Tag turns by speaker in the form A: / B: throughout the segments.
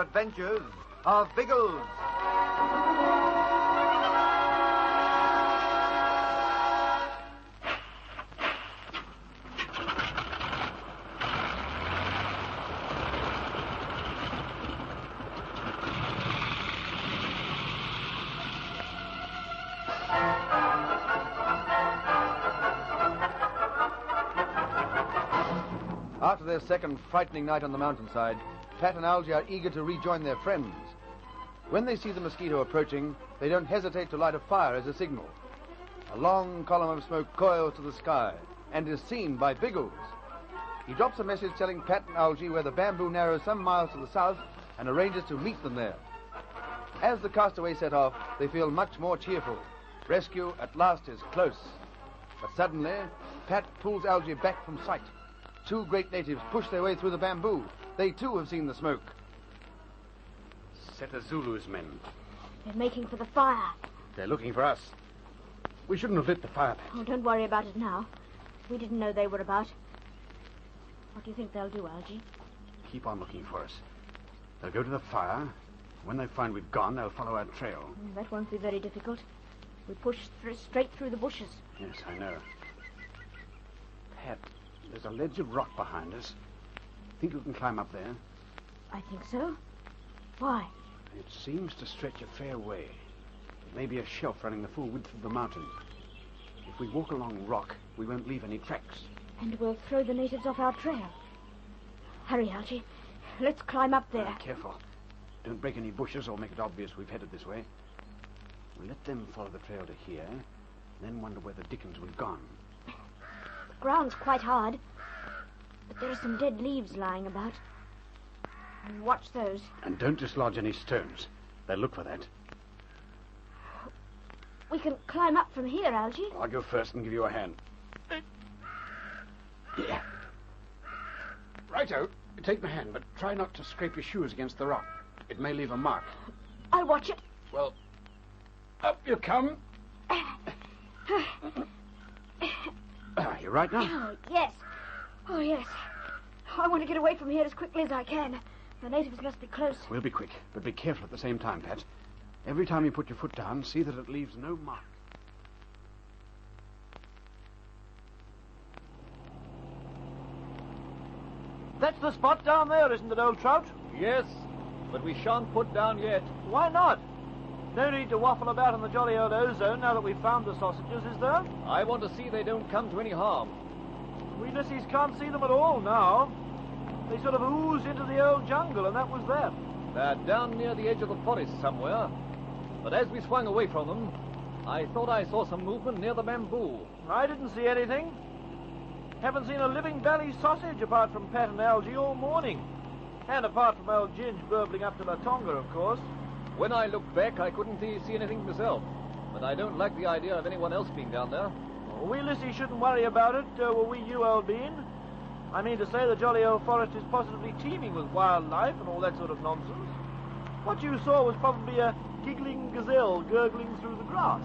A: adventures of Biggles. After their second frightening night on the mountainside, Pat and Algy are eager to rejoin their friends. When they see the mosquito approaching, they don't hesitate to light a fire as a signal. A long column of smoke coils to the sky and is seen by Biggles. He drops a message telling Pat and Algy where the bamboo narrows some miles to the south and arranges to meet them there. As the castaways set off, they feel much more cheerful. Rescue at last is close. But suddenly, Pat pulls Algy back from sight. Two great natives push their way through the bamboo. They, too, have seen the smoke.
B: Set of Zulu's men.
C: They're making for the fire.
B: They're looking for us. We shouldn't have lit the fire.
C: Oh, don't worry about it now. We didn't know they were about. What do you think they'll do, Algy?
B: Keep on looking for us. They'll go to the fire. When they find we've gone, they'll follow our trail.
C: That won't be very difficult. We push straight through the bushes.
B: Yes, I know. Pat, there's a ledge of rock behind us. Think you can climb up there?
C: I think so. Why?
B: It seems to stretch a fair way. It may be a shelf running the full width of the mountain. If we walk along rock, we won't leave any tracks.
C: And we'll throw the natives off our trail. Hurry, Algy. Let's climb up there.
B: Careful. Don't break any bushes or make it obvious we've headed this way. We'll let them follow the trail to here, then wonder where the dickens we've gone.
C: The ground's quite hard, but there are some dead leaves lying about. Watch those.
B: And don't dislodge any stones. They'll look for that.
C: We can climb up from here, Algy.
B: I'll go first and give you a hand. Yeah. Righto. Take my hand, but try not to scrape your shoes against the rock. It may leave a mark.
C: I'll watch it.
B: Well, up you come. You right now?
C: Oh, yes. Oh, yes. I want to get away from here as quickly as I can. The natives must be close.
B: We'll be quick, but be careful at the same time, Pat. Every time you put your foot down, see that it leaves no mark.
D: That's the spot down there, isn't it, old Trout?
E: Yes, but we shan't put down yet.
D: Why not? No need to waffle about in the jolly old ozone now that we've found the sausages, is there?
E: I want to see they don't come to any harm.
D: We Lissies can't see them at all now. They sort of oozed into the old jungle, and that was that.
E: They're down near the edge of the forest somewhere. But as we swung away from them, I thought I saw some movement near the bamboo.
D: I didn't see anything. Haven't seen a living bally sausage apart from Pat and Algy all morning. And apart from old Ginge burbling up to La Tonga, of course.
E: When I looked back, I couldn't see anything myself. But I don't like the idea of anyone else being down there.
D: Well, we Lissies shouldn't worry about it, will we, you old bean? I mean to say the jolly old forest is positively teeming with wildlife and all that sort of nonsense. What you saw was probably a giggling gazelle gurgling through the grass.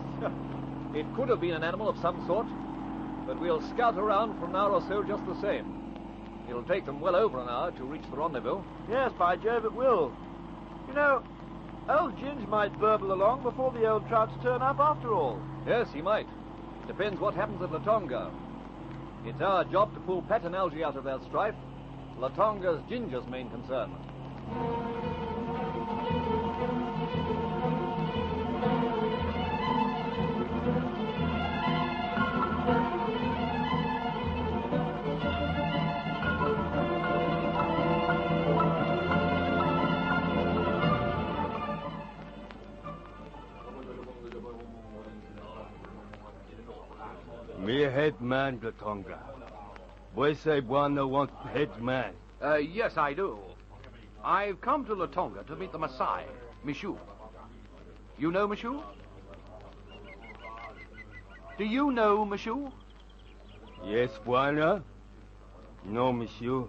E: It could have been an animal of some sort, but we'll scout around for an hour or so just the same. It'll take them well over an hour to reach the rendezvous.
D: Yes, by Jove, it will. You know, old Ginge might burble along before the old trouts turn up after all.
E: Yes, he might. Depends what happens at La Tonga. It's our job to pull Pat and Algy out of their strife. La Tonga's Ginger's main concern.
F: Me head man, Gatonga. Boy say Buana want head man.
G: Yes, I do. I've come to La Tonga to meet the Maasai, Michu. You know Michu? Do you know Michu?
F: Yes, Buana. No, monsieur.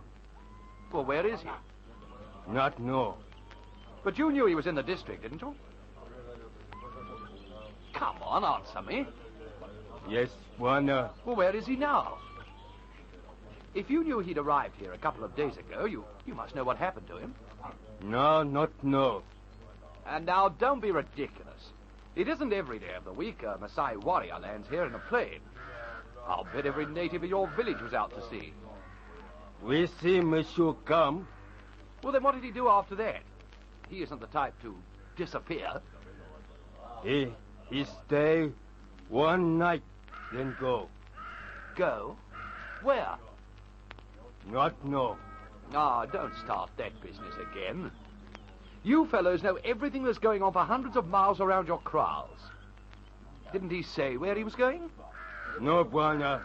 G: Well, where is he?
F: Not no.
G: But you knew he was in the district, didn't you? Come on, answer me.
F: Yes, Buana.
G: Well, where is he now? If you knew he'd arrived here a couple of days ago, you must know what happened to him.
F: No, not no.
G: And now, don't be ridiculous. It isn't every day of the week a Maasai warrior lands here in a plane. I'll bet every native of your village was out to sea.
F: We see Monsieur come.
G: Well, then what did he do after that? He isn't the type to disappear.
F: He stay one night, then go.
G: Go? Where?
F: Not no.
G: Ah, don't start that business again. You fellows know everything that's going on for hundreds of miles around your kraals. Didn't he say where he was going?
F: No, Buana.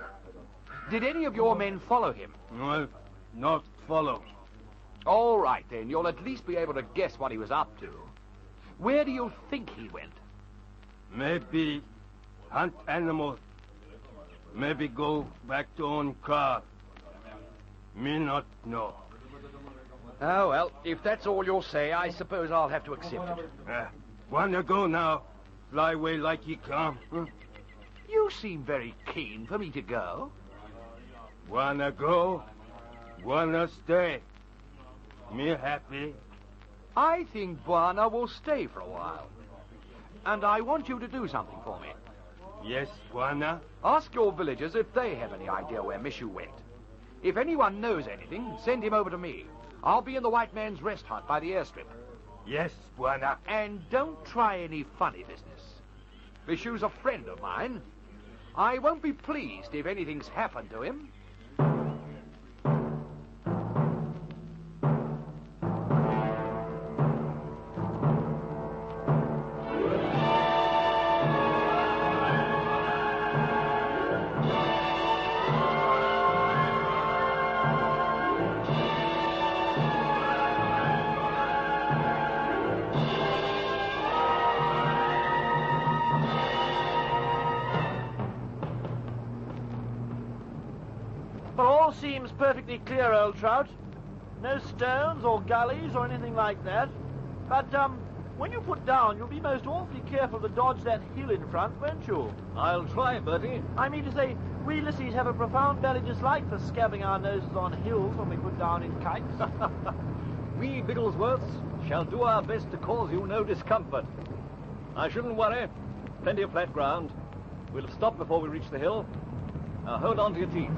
G: Did any of your men follow him?
F: No, not follow.
G: All right, then. You'll at least be able to guess what he was up to. Where do you think he went?
F: Maybe hunt animal. Maybe go back to own car. Me not know.
G: Oh, well, if that's all you'll say, I suppose I'll have to accept it.
F: Wanna go now? Fly away like he come. Huh?
G: You seem very keen for me to go.
F: Wanna go? Wanna stay? Me happy.
G: I think Buana will stay for a while. And I want you to do something for me.
F: Yes, Buana.
G: Ask your villagers if they have any idea where Mishu went. If anyone knows anything, send him over to me. I'll be in the white man's rest hut by the airstrip.
F: Yes, Buana.
G: And don't try any funny business. Mishu's a friend of mine. I won't be pleased if anything's happened to him.
D: Well, all seems perfectly clear, old trout. No stones or gullies or anything like that. But, when you put down, you'll be most awfully careful to dodge that hill in front, won't you?
E: I'll try, Bertie.
D: I mean to say, we Lissies have a profound belly dislike for scabbing our noses on hills when we put down in kites.
E: We Bigglesworths shall do our best to cause you no discomfort. I shouldn't worry. Plenty of flat ground. We'll stop before we reach the hill. Now hold on to your teeth.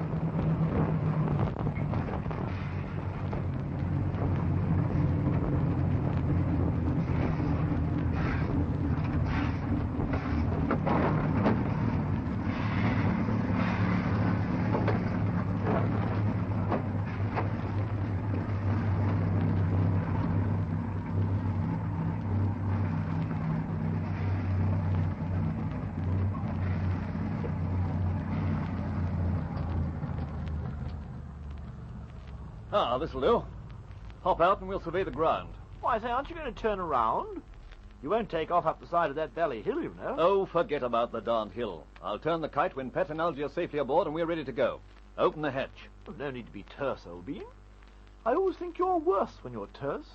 E: Ah, this'll do. Hop out and we'll survey the ground.
D: Why, I say, aren't you going to turn around? You won't take off up the side of that valley hill, you know.
E: Oh, forget about the darned hill. I'll turn the kite when Pet and Algy are safely aboard and we're ready to go. Open the hatch.
D: Oh, no need to be terse, old bean. I always think you're worse when you're terse.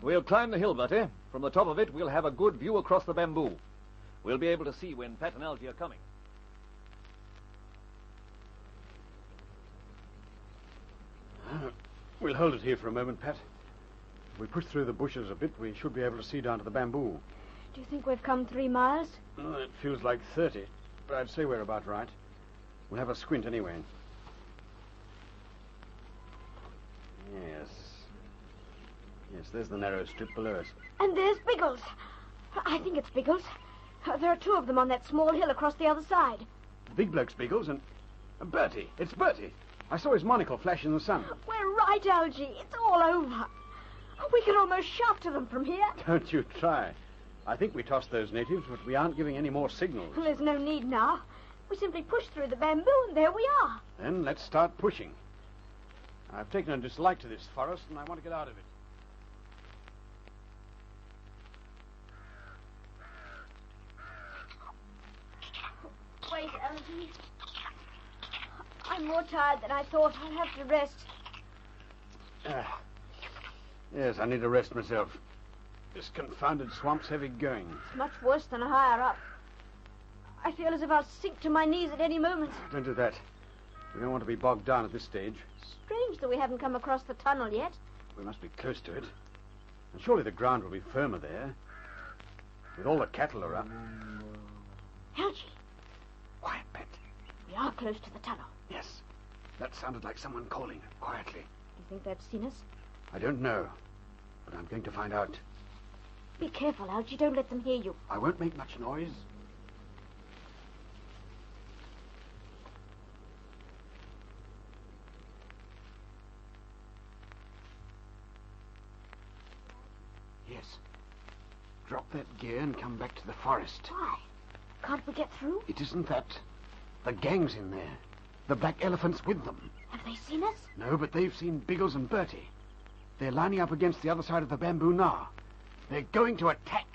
E: We'll climb the hill, Bertie. From the top of it, we'll have a good view across the bamboo. We'll be able to see when Pet and Algy are coming.
B: We'll hold it here for a moment, Pat. If we push through the bushes a bit, we should be able to see down to the bamboo.
C: Do you think we've come 3 miles?
B: Oh, it feels like 30, but I'd say we're about right. We'll have a squint anyway. Yes. Yes, there's the narrow strip below us.
C: And there's Biggles. I think it's Biggles. There are 2 of them on that small hill across the other side.
B: Big bloke's Biggles and Bertie. It's Bertie. I saw his monocle flash in the sun.
C: We're right, Algy. It's all over. We can almost shout to them from here.
B: Don't you try. I think we tossed those natives, but we aren't giving any more signals.
C: There's no need now. We simply push through the bamboo, and there we are.
B: Then let's start pushing. I've taken a dislike to this forest, and I want to get out of it.
C: Wait, Algy. I'm more tired than I thought. I'll have to rest.
B: Yes, I need to rest myself. This confounded swamp's heavy going.
C: It's much worse than higher up. I feel as if I'll sink to my knees at any moment.
B: Don't do that. We don't want to be bogged down at this stage.
C: Strange that we haven't come across the tunnel yet.
B: We must be close to it. And surely the ground will be firmer there. With all the cattle around.
C: Algie,
B: Quiet, Pet.
C: we are close to the tunnel.
B: Yes. That sounded like someone calling quietly.
C: Do you think they've seen us?
B: I don't know. But I'm going to find out.
C: Be careful, Algie. Don't let them hear you.
B: I won't make much noise. Yes. Drop that gear and come back to the forest.
C: Why? Can't we get through?
B: It isn't that. The gang's in there. The black elephant's with them.
C: Have they seen us?
B: No, but they've seen Biggles and Bertie. They're lining up against the other side of the bamboo now. They're going to attack.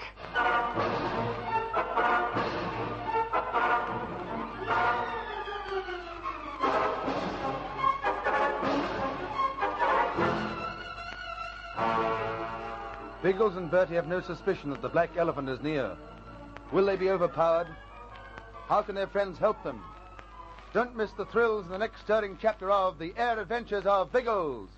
A: Biggles and Bertie have no suspicion that the black elephant is near. Will they be overpowered? How can their friends help them? Don't miss the thrills in the next stirring chapter of The Air Adventures of Biggles.